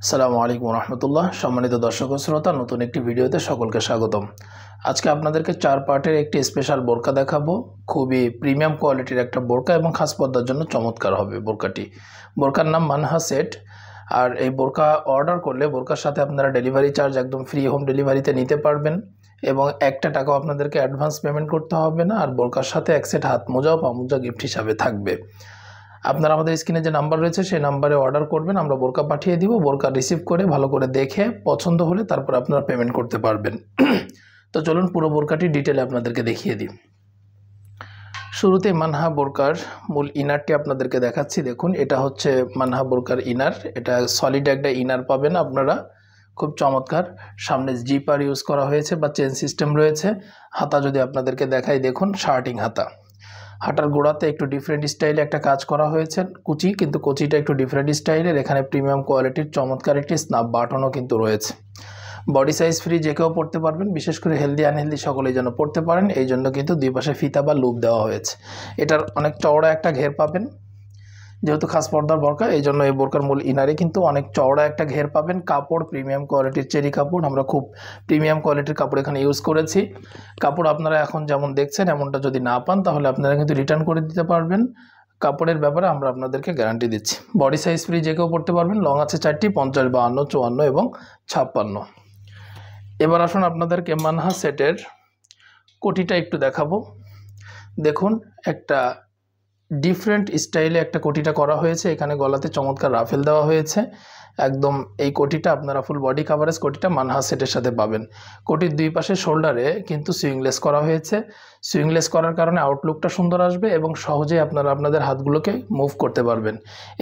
আসসালামু আলাইকুম রহমতুল্লাহ। সম্মানিত দর্শক ও শ্রোতা, নতুন একটি ভিডিওতে সকলকে স্বাগতম। আজকে আপনাদেরকে 4 পার্টের একটি স্পেশাল বোরকা দেখাবো। খুবই প্রিমিয়াম কোয়ালিটির একটা বোরকা এবং খাস পর্দার জন্য চমৎকার হবে বোরকাটি। বোরকার নাম মানহা সেট। আর এই বোরকা অর্ডার করলে বোরকার সাথে আপনারা ডেলিভারি চার্জ একদম ফ্রি হোম ডেলিভারিতে নিতে পারবেন এবং একটা টাকাও আপনাদেরকে অ্যাডভান্স পেমেন্ট করতে হবে না। আর বোরকার সাথে এক সেট হাত মোজাও পা মোজা গিফট হিসাবে থাকবে। আপনারা আমাদের স্ক্রিনে যে নাম্বার রয়েছে সেই নাম্বারে অর্ডার করবেন, আমরা বোরকা পাঠিয়ে দিব। বোরকা রিসিভ করে ভালো করে দেখে পছন্দ হলে তারপর আপনারা পেমেন্ট করতে পারবেন। তো চলুন পুরো বোরকাটি ডিটেলে আপনাদেরকে দেখিয়ে দিই। শুরুতে মানহা বোরকার মূল ইনারটি আপনাদেরকে দেখাচ্ছি। দেখুন, এটা হচ্ছে মানহা বোরকার ইনার। এটা সলিড একটা ইনার পাবেন আপনারা, খুব চমৎকার। সামনে জিপার ইউজ করা হয়েছে বা চেন সিস্টেম রয়েছে। হাতা যদি আপনাদেরকে দেখাই, দেখুন শার্টিং হাতা। হাঁটার গোড়াতে একটু ডিফারেন্ট স্টাইলে একটা কাজ করা হয়েছে, কুচি, কিন্তু কুচিটা একটু ডিফারেন্ট স্টাইলের। এখানে প্রিমিয়াম কোয়ালিটির চমৎকার একটি স্ন্যাপ বাটনও কিন্তু রয়েছে। বডি সাইজ ফ্রি, যে কেউ পড়তে পারবেন, বিশেষ করে হেলদি আনহেলদি সকলেই যেন পড়তে পারেন, এই জন্য কিন্তু দুই পাশে ফিতা বা লুপ দেওয়া হয়েছে। এটার অনেক চওড়া একটা ঘের পাবেন, যেহেতু খাস পর্দার বোরকা এই জন্য এই বোরকার মূল ইনারে কিন্তু অনেক চওড়া একটা ঘের পাবেন। কাপড় প্রিমিয়াম কোয়ালিটির চেরি কাপড়, আমরা খুব প্রিমিয়াম কোয়ালিটির কাপড় এখানে ইউজ করেছি। কাপড় আপনারা এখন যেমন দেখছেন এমনটা যদি না পান তাহলে আপনারা কিন্তু রিটার্ন করে দিতে পারবেন। কাপড়ের ব্যাপারে আমরা আপনাদেরকে গ্যারান্টি দিচ্ছি। বডি সাইজ ফ্রি, যে কেউ পড়তে পারবেন। লং আছে 4টি, 50, 52, 54 এবং 56। এবার আসুন আপনাদেরকে মানহা সেটের কোটিটা একটু দেখাবো। দেখুন, একটা ডিফারেন্ট স্টাইলে একটা কোটিটা করা হয়েছে। এখানে গলাতে চমৎকার রাফেল দেওয়া হয়েছে একদম। এই কোটিটা আপনারা ফুল বডি কাভারেজ কোটিটা মানহা সেটের সাথে পাবেন। কোটির দুই পাশে শোল্ডারে কিন্তু সুইংলেস করা হয়েছে। সুইংলেস করার কারণে আউটলুকটা সুন্দর আসবে এবং সহজেই আপনারা আপনাদের হাতগুলোকে মুভ করতে পারবেন।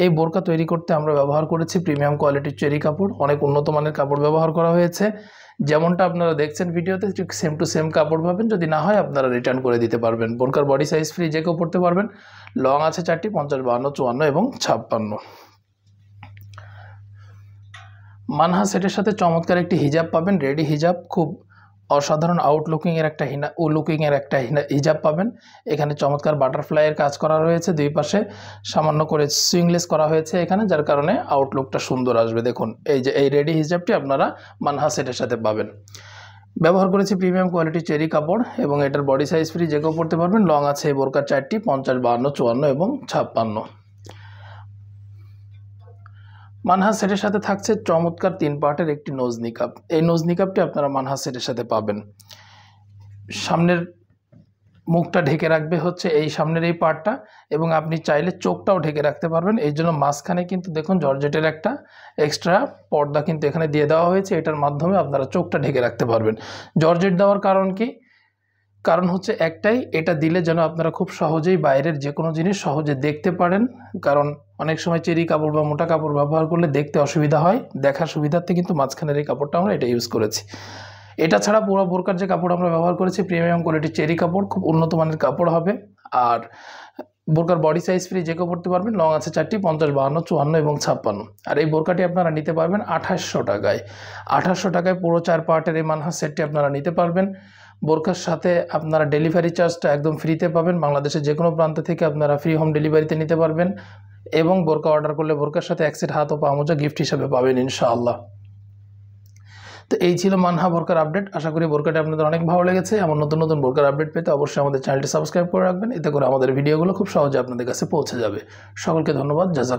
এই বোরকা তৈরি করতে আমরা ব্যবহার করেছি প্রিমিয়াম কোয়ালিটির চেরি কাপড়। অনেক উন্নত মানের কাপড় ব্যবহার করা হয়েছে। যেমনটা আপনারা দেখছেন ভিডিওতে, ঠিক সেম টু সেম কাপড় পাবেন। যদি না হয় আপনারা রিটার্ন করে দিতে পারবেন। বোরকার বডি সাইজ ফ্রি, যে কেউ পড়তে পারবেন। লং আছে 4টি, 50, 52, 54 এবং 56। মানহা সেটের সাথে চমৎকার একটি হিজাব পাবেন, রেডি হিজাব। খুব অসাধারণ আউটলুকিংয়ের একটা হিজাব পাবেন। এখানে চমৎকার বাটারফ্লাইয়ের কাজ করা রয়েছে। দুই পাশে সামান্য করে সুইংলেস করা হয়েছে এখানে, যার কারণে আউটলুকটা সুন্দর আসবে। দেখুন, এই যে এই রেডি হিজাবটি আপনারা মানহা সেটের সাথে পাবেন। ব্যবহার করেছি প্রিমিয়াম কোয়ালিটির চেরি কাপড় এবং এটার বডি সাইজ ফ্রি, যে কেউ পড়তে পারবেন। লং আছে এই বোরকার 4টি, 50, 52, 54 এবং 56। মানহা সেটের সাথে থাকছে চমৎকার 3 পার্টের একটি নোজ নিকাব। এই নোজ নিকাবটি আপনারা মানহা সেটের সাথে পাবেন। সামনের মুখটা ঢেকে রাখবে হচ্ছে এই সামনের এই পার্টটা, এবং আপনি চাইলে চোখটাও ঢেকে রাখতে পারবেন। এই জন্য মাঝখানে কিন্তু দেখুন জর্জেটের একটা এক্সট্রা পর্দা কিন্তু এখানে দিয়ে দেওয়া হয়েছে। এটার মাধ্যমে আপনারা চোখটা ঢেকে রাখতে পারবেন। জর্জেট দেওয়ার কারণ কি? কারণ হচ্ছে একটাই, এটা দিলে যেন আপনারা খুব সহজেই বাইরের যে কোনো জিনিস সহজে দেখতে পারেন। কারণ অনেক সময় চেরি কাপড় বা মোটা কাপড় ব্যবহার করলে দেখতে অসুবিধা হয়, দেখার সুবিধার্থে কিন্তু মাঝখানের এই কাপড়টা আমরা এটা ইউজ করেছি। এটা ছাড়া পুরো বোরকার যে কাপড় আমরা ব্যবহার করেছি প্রিমিয়াম কোয়ালিটির চেরি কাপড়, খুব উন্নত মানের কাপড় হবে। আর বোরকার বডি সাইজ ফ্রি, যে কেউ পড়তে পারবেন। লং আছে 4টি, 50, 52, 54 এবং 56। আর এই বোরকাটি আপনারা নিতে পারবেন 2800 টাকায়। 2800 টাকায় পুরো 4 পার্টের এই মানহা সেটটি আপনারা নিতে পারবেন। বোরকার সাথে আপনারা ডেলিভারি চার্জটা একদম ফ্রিতে পাবেন। বাংলাদেশের যে কোনো প্রান্ত থেকে আপনারা ফ্রি হোম ডেলিভারিতে নিতে পারবেন এবং বোরকা অর্ডার করলে বোরকার সাথে এক সেট হাত ও পা মোজা গিফট হিসাবে পাবেন ইনশাআল্লাহ। তো এই ছিল মানহা বোরকার আপডেট। আশা করি বোরকাটি আপনাদের অনেক ভালো লেগেছে। এমন নতুন নতুন বোরকার আপডেট পেতে অবশ্যই আমাদের চ্যানেলটি সাবস্ক্রাইব করে রাখবেন। এতে করে আমাদের ভিডিওগুলো খুব সহজে আপনাদের কাছে পৌঁছে যাবে। সকলকে ধন্যবাদ। জাযাক।